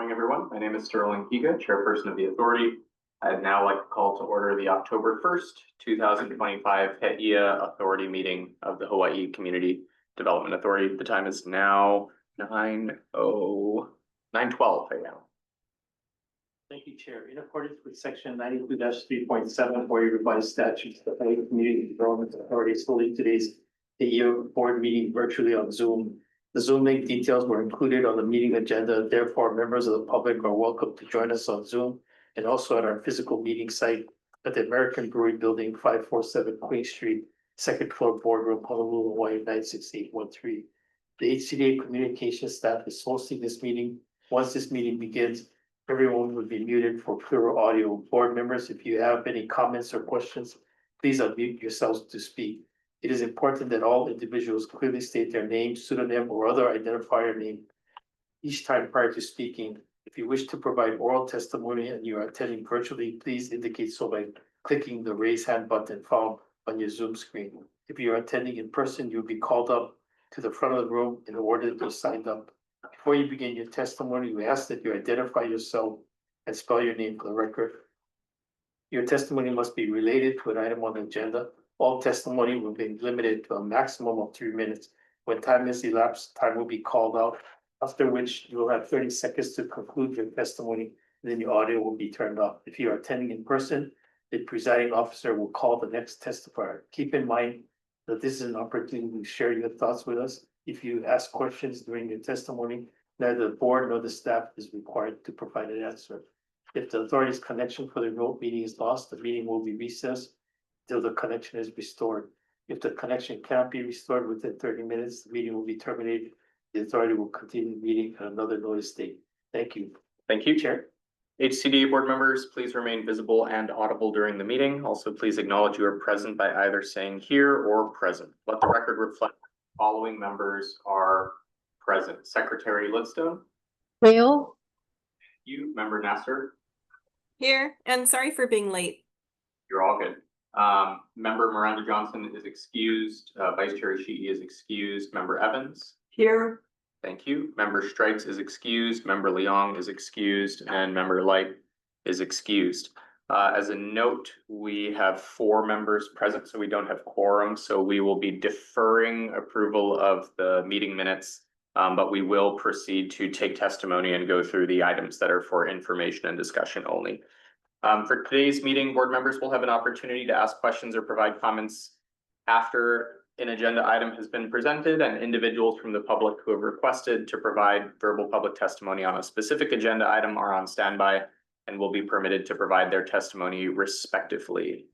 morning, everyone. My name is Sterling Heeia, Chairperson of the Authority. I'd now like to call to order the October 1st, 2025 Heeia Authority meeting of the Hawaii Community Development Authority. The time is now 9:12 a.m. Thank you, Chair. In accordance with Section 92-3.7 Hawaii Revised Statutes, the Hawaii Community Development Authority is holding today's Heeia board meeting virtually on Zoom. The Zoom link details were included on the meeting agenda. Therefore, members of the public are welcome to join us on Zoom and also at our physical meeting site at the American Brewery Building, 547 Queen Street, second floor boardroom, Honolulu, Hawaii, 96813. The HCDA communications staff is hosting this meeting. Once this meeting begins, everyone will be muted for clearer audio. Board members, if you have any comments or questions, please unmute yourselves to speak. It is important that all individuals clearly state their name, pseudonym, or other identifier name each time prior to speaking. If you wish to provide oral testimony and you are attending virtually, please indicate so by clicking the raise hand button found on your Zoom screen. If you are attending in person, you'll be called up to the front of the room in order to sign up. Before you begin your testimony, we ask that you identify yourself and spell your name for the record. Your testimony must be related to an item on the agenda. All testimony will be limited to a maximum of 3 minutes. When time is elapsed, time will be called out, after which you will have 30 seconds to conclude your testimony, and then your audio will be turned off. If you are attending in person, the presiding officer will call the next testifier. Keep in mind that this is an opportunity to share your thoughts with us. If you ask questions during your testimony, neither the board nor the staff is required to provide an answer. If the authority's connection for the remote meeting is lost, the meeting will be recessed till the connection is restored. If the connection cannot be restored within 30 minutes, the meeting will be terminated. The authority will continue the meeting at another notice date. Thank you. Thank you, Chair. HCDA board members, please remain visible and audible during the meeting. Also, please acknowledge you are present by either saying here or present. Let the record reflect the following members are present. Secretary Lidstone. Real. You, Member Nasser. Here, and sorry for being late. You're all good. Member Miranda Johnson is excused. Vice Chair Ishii is excused. Member Evans. Here. Thank you. Member Strikes is excused. Member Leong is excused, and Member Light is excused. As a note, we have 4 members present, so we don't have quorum. So we will be deferring approval of the meeting minutes, but we will proceed to take testimony and go through the items that are for information and discussion only. For today's meeting, board members will have an opportunity to ask questions or provide comments after an agenda item has been presented, and individuals from the public who have requested to provide verbal public testimony on a specific agenda item are on standby and will be permitted to provide their testimony respectively.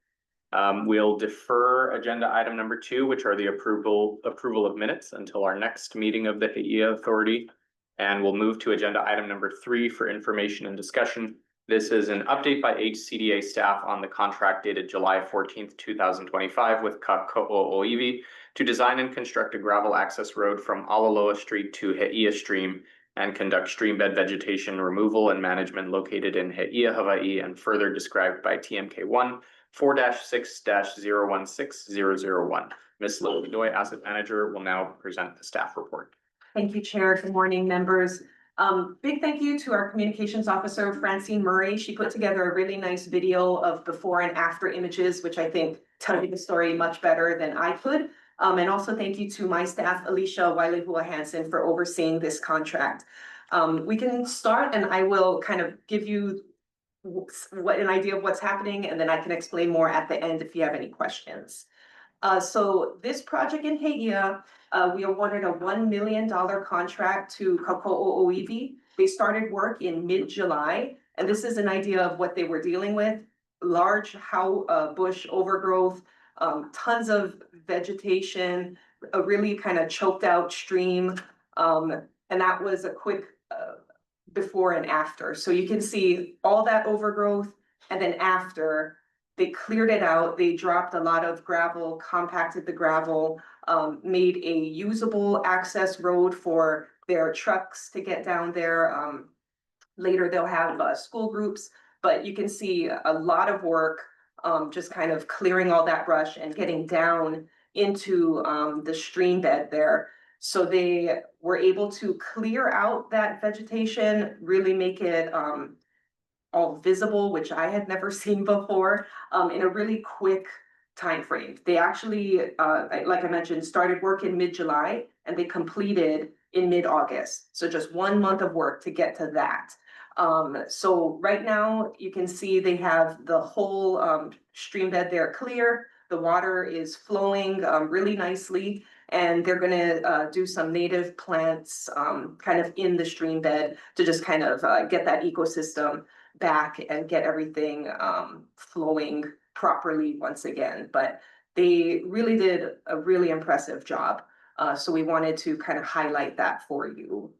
We'll defer agenda item number 2, which are the approval of minutes, until our next meeting of the Heeia Authority, and we'll move to agenda item number 3 for information and discussion. This is an update by HCDA staff on the contract dated July 14th, 2025 with Kako'oiwi to design and construct a gravel access road from Alaloa Street to Heeia Stream and conduct stream bed vegetation removal and management located in Heeia, Hawaii, and further described by TMK1 4-6-016001. Ms. Lovejoy, Asset Manager, will now present the staff report. Thank you, Chair. Good morning, members. Big thank you to our communications officer, Francine Murray. She put together a really nice video of before and after images, which I think tell you the story much better than I could. And also thank you to my staff, Alicia Wailehua Hansen, for overseeing this contract. We can start and I will kind of give you an idea of what's happening, and then I can explain more at the end if you have any questions. So this project in Heeia, we awarded a $1 million contract to Kako'oiwi. They started work in mid-July, and this is an idea of what they were dealing with. Large bush overgrowth, tons of vegetation, a really kind of choked out stream. And that was a quick before and after. So you can see all that overgrowth, and then after, they cleared it out. They dropped a lot of gravel, compacted the gravel, made a usable access road for their trucks to get down there. Later, they'll have school groups, but you can see a lot of work, just kind of clearing all that brush and getting down into the stream bed there. So they were able to clear out that vegetation, really make it all visible, which I had never seen before, in a really quick time frame. They actually, like I mentioned, started work in mid-July and they completed in mid-August. So just 1 month of work to get to that. So right now you can see they have the whole stream bed there clear. The water is flowing really nicely, and they're gonna do some native plants kind of in the stream bed to just kind of get that ecosystem back and get everything flowing properly once again. But they really did a really impressive job. So we wanted to kind of highlight that for you.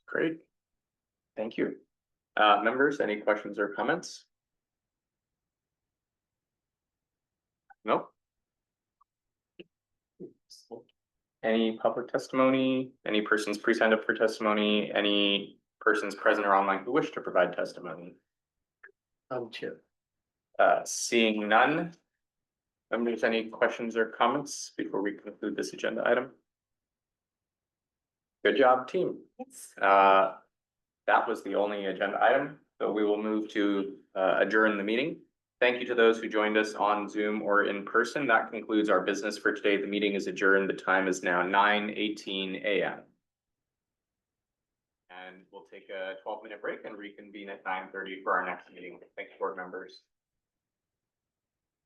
Great. Thank you. Members, any questions or comments? Nope. Any public testimony? Any persons pre-signed up for testimony? Any persons present or online who wish to provide testimony? Chair. Seeing none. Members, any questions or comments before we conclude this agenda item? Good job, team. Yes. That was the only agenda item, so we will move to adjourn the meeting. Thank you to those who joined us on Zoom or in person. That concludes our business for today. The meeting is adjourned. The time is now 9:18 a.m. And we'll take a 12-minute break and reconvene at 9:30 for our next meeting. Thanks, board members.